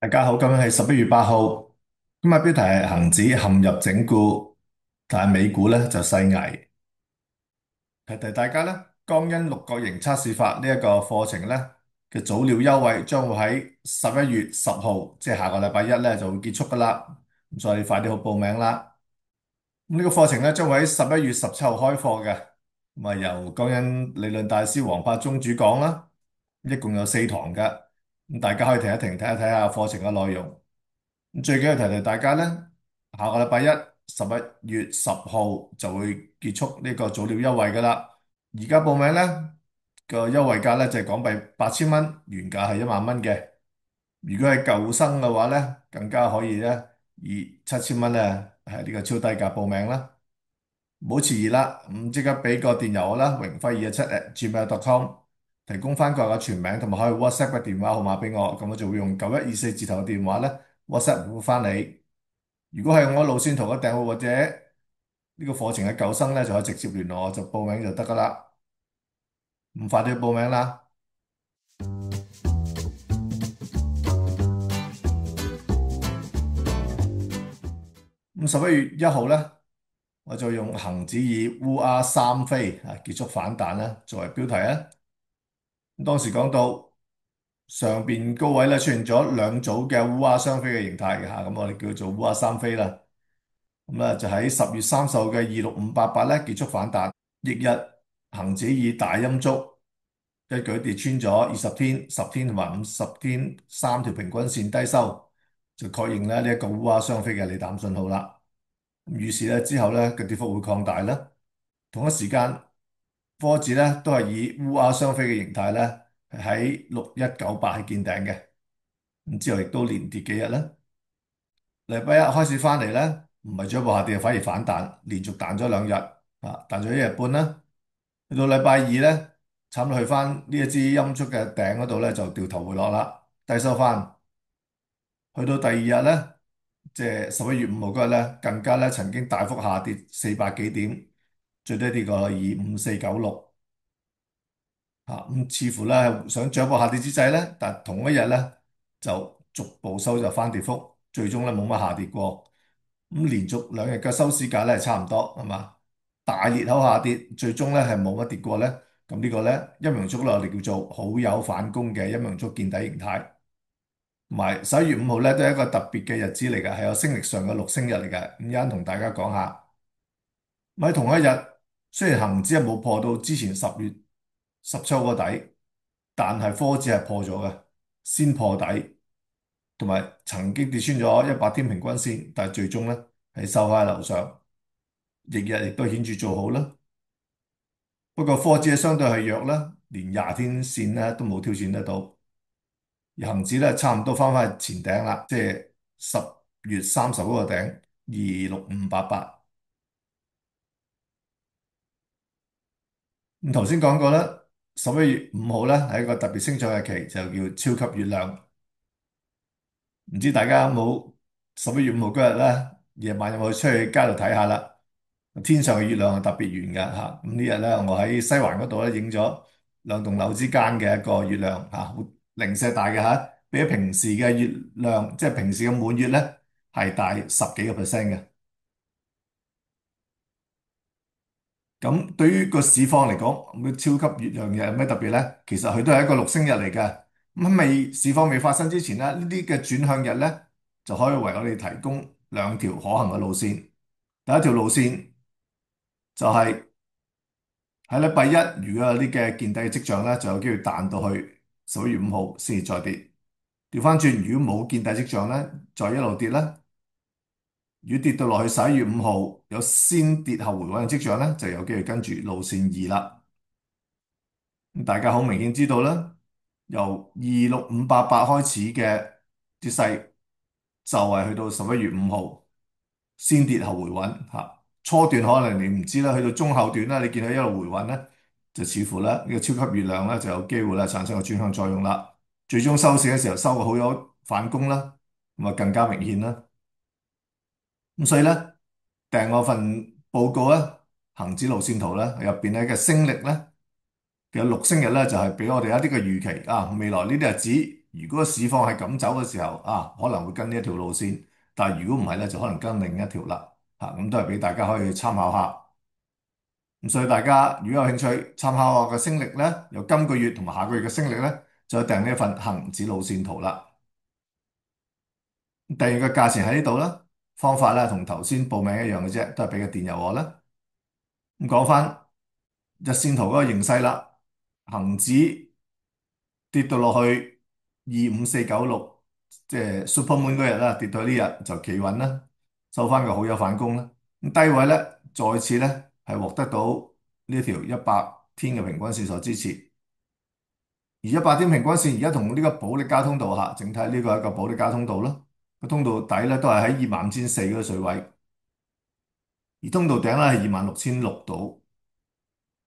大家好，今日係11月8號，今日標題係恒指陷入整固，但係美股咧就細危。提提大家咧，江恩六角形測試法呢一個課程咧嘅早鳥優惠將會喺11月10號，即係下個禮拜一咧就會結束噶啦，咁所以快啲好報名啦。咁呢個課程咧將會喺11月17號開課嘅，咁啊由江恩理論大師黃伯中主講啦，一共有4堂嘅，咁大家可以停一停睇一睇下課程嘅內容。咁最緊要提提大家咧，下個禮拜一11月10號就會結束呢個早鳥優惠噶啦。而家報名咧個優惠價咧就係港幣8000蚊，原價係10000蚊嘅。如果係舊生嘅話咧，更加可以咧以7000蚊咧係呢個超低價報名啦。唔好遲疑啦，咁即刻俾個電郵我啦，榮輝217@gmail.com，提供翻個人嘅全名同埋可以 WhatsApp 嘅電話號碼俾我，咁我就會用9124字頭嘅電話咧 WhatsApp 回覆翻你。如果係我路線圖嘅訂戶或者呢個課程嘅舊生咧，就可以直接聯絡我，就報名就得噶啦。唔快啲去報名啦。咁11月1號咧，我就用恒指以烏鴉三飛結束反彈啦作為標題啊。咁當時講到上邊高位咧出現咗兩組嘅烏鴉雙飛嘅形態嘅嚇，咁我哋叫做烏鴉三飛啦。咁咧就喺10月30號嘅26588咧結束反彈，翌日恒指以大陰燭一舉跌穿咗20天、10天同埋50天3條平均線低收，就確認咧呢一個烏鴉雙飛嘅利淡信號啦。咁於是咧之後咧嘅跌幅會擴大啦。同一時間，科指咧都係以烏鴉雙飛嘅形態咧係喺6198係見頂嘅。咁之後亦都連跌幾日啦。禮拜一開始翻嚟咧，唔係進一步下跌，反而反彈，連續彈咗2日，彈咗1日半啦。去到禮拜二咧，差唔多去翻呢一支陰燭嘅頂嗰度咧，就掉頭回落啦，低收翻。去到第二日咧，即係11月5號嗰日咧，更加咧曾經大幅下跌400幾點，最低跌過25496。咁似乎咧係想進一步下跌之際咧，但同一日咧就逐步收窄翻跌幅，最終咧冇乜下跌過。咁連續2日嘅收市價咧係差唔多，係嘛？大裂口下跌，最終咧係冇乜跌過咧。咁呢個咧陰陽燭咧我哋叫做好友反攻嘅陰陽燭見底形態。同埋11月5號咧都係一個特別嘅日子嚟㗎，係有星曆上嘅六星日嚟㗎。咁一陣同大家講下。咁喺同一日，雖然恒指係冇破到之前10月17號個底，但係科指係破咗嘅，先破底，同埋曾經跌穿咗100天平均線，但係最終咧係收喺樓上，翌日亦都顯著做好啦。不過科指相對係弱啦，連20天線咧都冇挑戰得到，而恒指咧差唔多翻去前頂啦，即係10月30嗰個頂26588。咁頭先講過啦，11月5號咧係一個特別星座日期，就叫超級月亮。唔知大家有冇11月5號嗰日咧，夜晚有冇出去街度睇下啦？天上嘅月亮係特別圓嘅嚇。咁呢日咧，我喺西環嗰度咧影咗2棟樓之間嘅一個月亮嚇，好零舍大嘅嚇，比起平時嘅月亮，即係平時嘅滿月咧，係大十幾個 percent 嘅。咁對於個市況嚟講，咁超級月亮日有咩特別咧？其實佢都係一個六星日嚟嘅。咁喺市況未發生之前咧，呢啲嘅轉向日咧，就可以為我哋提供兩條可行嘅路線。第一條路線就係喺禮拜一，如果有啲嘅見底嘅跡象咧，就有機會彈到去11月5號先至再跌。調翻轉，如果冇見底跡象咧，再一路跌咧，如果跌到落去11月5號有先跌後回穩嘅跡象咧，就有機會跟住路線2啦。咁大家好明顯知道啦，由26588開始嘅跌勢，就係去到11月5號先跌後回穩嚇。初段可能你唔知啦，去到中後段啦，你見到一路回穩咧，就似乎咧呢個超級月亮咧就有機會咧產生個轉向作用啦。最終收市嘅時候收個好咗反攻啦，咁啊更加明顯啦。咁所以咧，訂我份報告咧，恒指路線圖咧入邊咧嘅升力咧，其實6星日咧就係俾我哋一啲嘅預期啊。未來呢啲日子如果個市況係咁走嘅時候啊，可能會跟呢一條路線，但係如果唔係咧，就可能跟另一條啦。咁都係俾大家可以參考下。咁所以大家如果有興趣參考我嘅升力咧，有今個月同埋下個月嘅升力咧，就訂呢一份恒指路線圖啦。第二個價錢喺呢度啦，方法咧同頭先報名一樣嘅啫，都係俾個電郵我啦。咁講翻日線圖嗰個形勢啦，恒指跌到落去25496，即係 Super Moon 嗰日啦，跌到呢日就企穩啦，收翻個好友反攻啦。咁低位咧，再次咧係獲得到呢條100天嘅平均線所支持，而100天平均線而家同呢個保力加通道下，整體呢個係一個保力加通道啦，個通道底咧都係喺25,400嗰個水位，而通道頂咧係26,600度，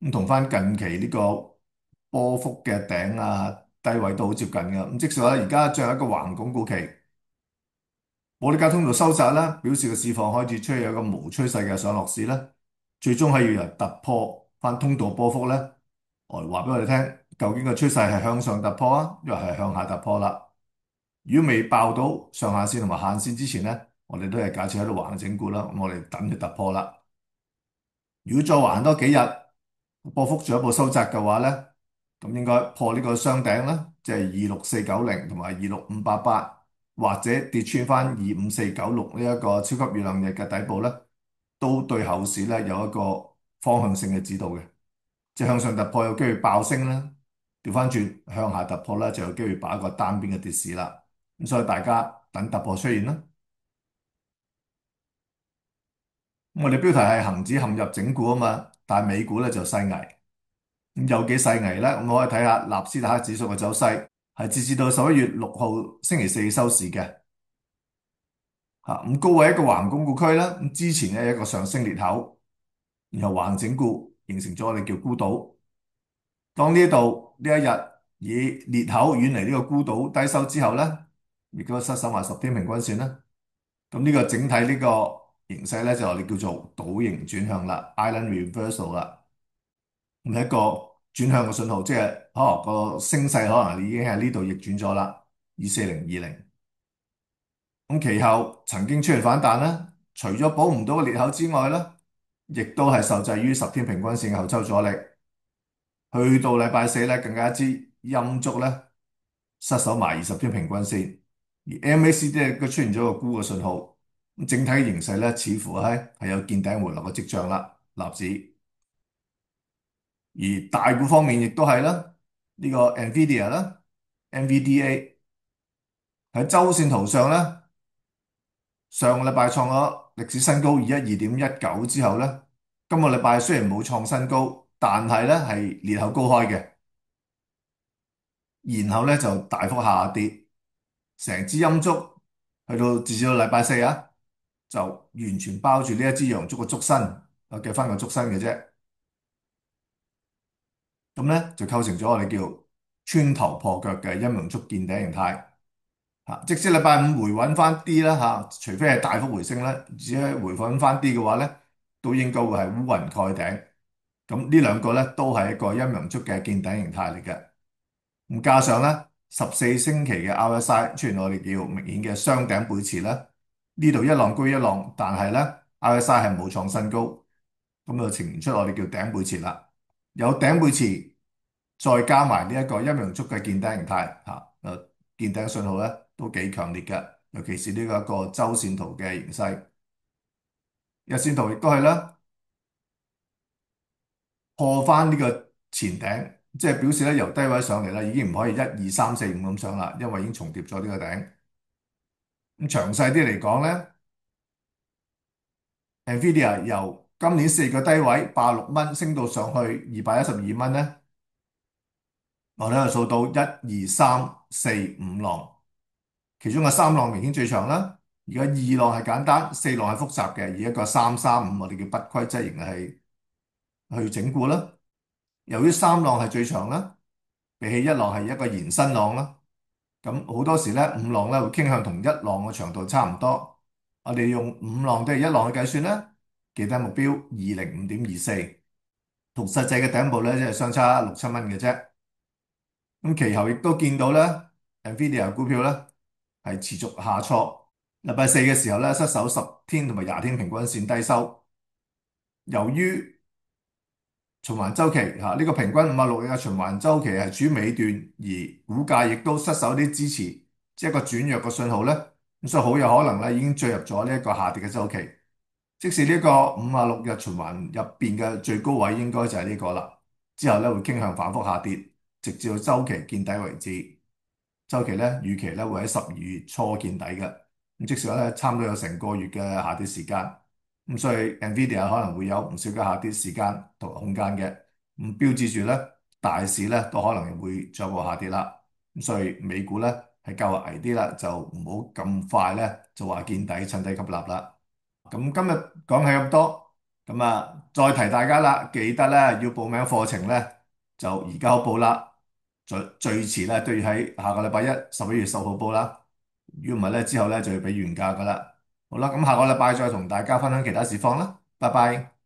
咁同翻近期呢個波幅嘅頂啊低位都好接近嘅。咁即使話而家進入一個橫鞏固期，保利加通道收窄啦，表示個市況開始出現一個無趨勢嘅上落市啦。最終係要由突破翻通道波幅咧，來話俾我哋聽，究竟個趨勢係向上突破啊，抑或係向下突破啦？如果未爆到上下線同埋限線之前咧，我哋都係假設喺度橫整固啦。咁我哋等佢突破啦。如果再橫多幾日，波幅進一步收窄嘅話咧，咁應該破呢個雙頂啦，即係26490同埋26588，或者跌穿翻25496呢一個超級月亮日嘅底部咧，都對後市咧有一個方向性嘅指導嘅。即係向上突破有機會爆升啦，調翻轉向下突破咧就有機會擺一個單邊嘅跌市啦。咁所以大家等突破出現啦。咁我哋標題係恒指陷入整固啊嘛，但係美股咧就細危。咁有幾細危咧？咁我可以睇下納斯達克指數嘅走勢，係截至到11月6號星期四收市嘅。咁高位一個橫鞏固區啦，咁之前咧一個上升裂口，然後橫整固，形成咗我哋叫孤島。當呢度呢一日以裂口遠離呢個孤島低收之後咧，亦都失守埋10天平均線啦。咁呢個整體呢個形勢咧就我哋叫做島形轉向啦 （Island Reversal） 啦。咁係一個轉向嘅信號，即係可能個升勢可能已經喺呢度逆轉咗啦。24020。咁其後曾經出現反彈啦，除咗補唔到個裂口之外咧，亦都係受制於10天平均線嘅後抽阻力。去到禮拜四咧，更加之陰燭咧，失守埋20天平均線，而 MACD 咧都出現咗個沽嘅信號。咁整體嘅形勢咧，似乎係有見頂回落嘅跡象啦。納指，而大股方面亦都係啦，呢個 NVIDIA 啦，NVDA 喺周線圖上咧，上個禮拜創咗歷史新高212.19之後咧，今個禮拜雖然冇創新高，但係咧係裂口高開嘅。然後咧就大幅下跌，成支陰燭去到至少禮拜四啊，就完全包住呢一支陽燭嘅燭身，我計翻個燭身嘅啫。咁咧就構成咗我哋叫穿頭破腳嘅陰陽燭見頂形態。即使禮拜五回穩翻啲啦除非係大幅回升咧，只係回穩翻啲嘅話咧，都應該會係烏雲蓋頂。咁呢兩個咧都係一個陰陽燭嘅見頂形態嚟嘅。咁加上咧14星期嘅 RSI 出現我哋叫明顯嘅雙頂背馳啦，呢度一浪高一浪，但係咧 RSI 係冇創新高，咁就呈現出我哋叫頂背馳啦。有頂背馳，再加埋呢一個陰陽燭嘅見頂形態見頂信號咧都幾強烈嘅，尤其是呢一個周線圖嘅形勢，日線圖亦都係啦，破翻呢個前頂。即係表示咧，由低位上嚟啦，已經唔可以1、2、3、4、5咁上啦，因為已經重疊咗呢個頂。咁詳細啲嚟講咧，NVIDIA 由今年4個低位86蚊升到上去212蚊咧，我哋就數到1、2、3、4、5浪，其中嘅3浪明顯最長啦。而家2浪係簡單，4浪係複雜嘅，而一個3、3、5我哋叫不規則形係去整固啦。由於3浪係最長啦，比起1浪係一個延伸浪啦。咁好多時咧，5浪咧會傾向同1浪嘅長度差唔多。我哋用5浪對1浪去計算咧，記得目標205.24，同實際嘅頂部咧即係相差6、7蚊嘅啫。咁其後亦都見到咧， Nvidia 股票咧係持續下挫。禮拜四嘅時候咧失守10天同埋20天平均線低收。由於循環周期嚇，呢個平均56日嘅循環周期係處於尾段，而股價亦都失守啲支持，即係一個轉弱嘅信號咧。咁所以好有可能咧已經進入咗呢一個下跌嘅周期。即使呢個56日循環入邊嘅最高位應該就係呢個啦，之後咧會傾向反覆下跌，直至到周期見底為止。周期咧預期咧會喺12月初見底嘅。咁即使咧差唔多有成個月嘅下跌時間。咁所以 Nvidia 可能會有唔少嘅下跌時間同空間嘅。咁標誌住咧大市咧都可能會進一步下跌啦。咁所以美股咧係較為危啲啦，就唔好咁快咧就話見底，趁低吸納啦。咁今日講起咁多，咁啊再提大家啦，記得咧要報名課程咧就而家好報啦，最遲咧都要喺下個禮拜一11月10號報啦。如果唔係咧之後咧就要俾原價噶啦。好啦，咁下個禮拜再同大家分享其他市況啦，拜拜。